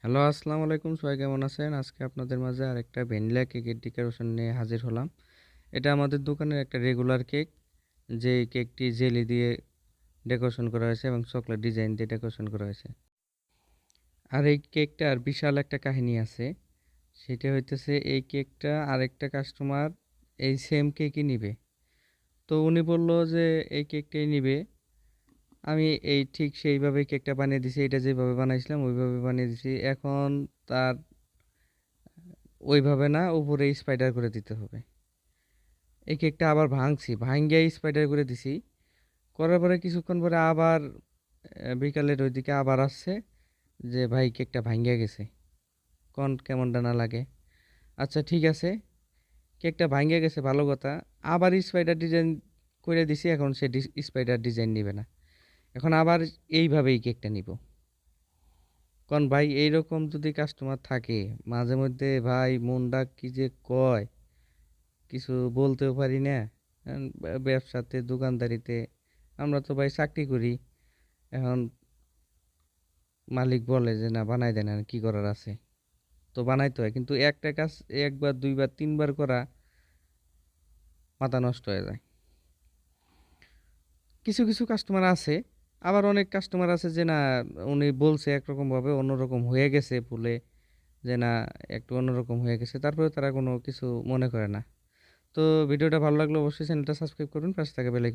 Hello, আসসালামু আলাইকুম। সবাই কেমন আছেন? আজকে আপনাদের মাঝে আরেকটা ভ্যানিলা কেকের ডেকোরেশন নিয়ে হাজির হলাম। এটা আমাদের দোকানের একটা রেগুলার কেক। যেই কেকটি জেলি দিয়ে ডেকোরেশন করা হয়েছে এবং চকলেট ডিজাইন দিয়ে ডেকোরেশন করা হয়েছে। আর এই কেকটার বিশাল একটা কাহিনী আছে। সেটা হইতেছে এই কেকটা আরেকটা কাস্টমার এই সেম কেকই নিবে। তো উনি বলল যে এই কেকটাই নিবে। আমি এই ঠিক সেইভাবে কেকটা বানিয়ে দিছি। এটা যেভাবে বানাইছিলাম ওইভাবে বানিয়ে দিছি। এখন তার ওইভাবে না, উপরে স্পাইডার করে দিতে হবে। এই কেকটা আবার ভাঙছি, ভাঙ্গিয়া স্পাইডার করে দিছি। করার পরে কিছুক্ষণ পরে আবার বিকালের ওইদিকে আবার আসছে যে ভাই কেকটা ভাঙ্গিয়া গেছে, কোন কেমনটা না লাগে। আচ্ছা ঠিক আছে, কেকটা ভাঙ্গিয়া গেছে ভালো কথা। আবার স্পাইডার ডিজাইন করে দিছি, এখন সে স্পাইডার ডিজাইন নিবে না। এখন আবার এইভাবেই কেকটা নিব। কোন ভাই, এইরকম যদি কাস্টমার থাকে মাঝে মধ্যে, ভাই মনটা কি যে কয়, কিছু বলতেও পারি না। ব্যবসাতে দোকানদারিতে আমরা তো ভাই চাকরি করি। এখন মালিক বলে যে না বানাই দেন, আর কি করার আছে, তো বানাইতে হয়। কিন্তু একটা কাজ একবার দুইবার তিনবার করা মাথা নষ্ট হয়ে যায়। কিছু কিছু কাস্টমার আছে, আবার অনেক কাস্টমার আছে যে না, উনি বলছে একরকম ভাবে অন্যরকম হয়ে গেছে বলে, যে না একটু অন্যরকম হয়ে গেছে, তারপরে তারা কোনো কিছু মনে করে না। তো ভিডিওটা ভালো লাগলে অবশ্যই চ্যানেলটা সাবস্ক্রাইব করুন, পাশে থাকা বেল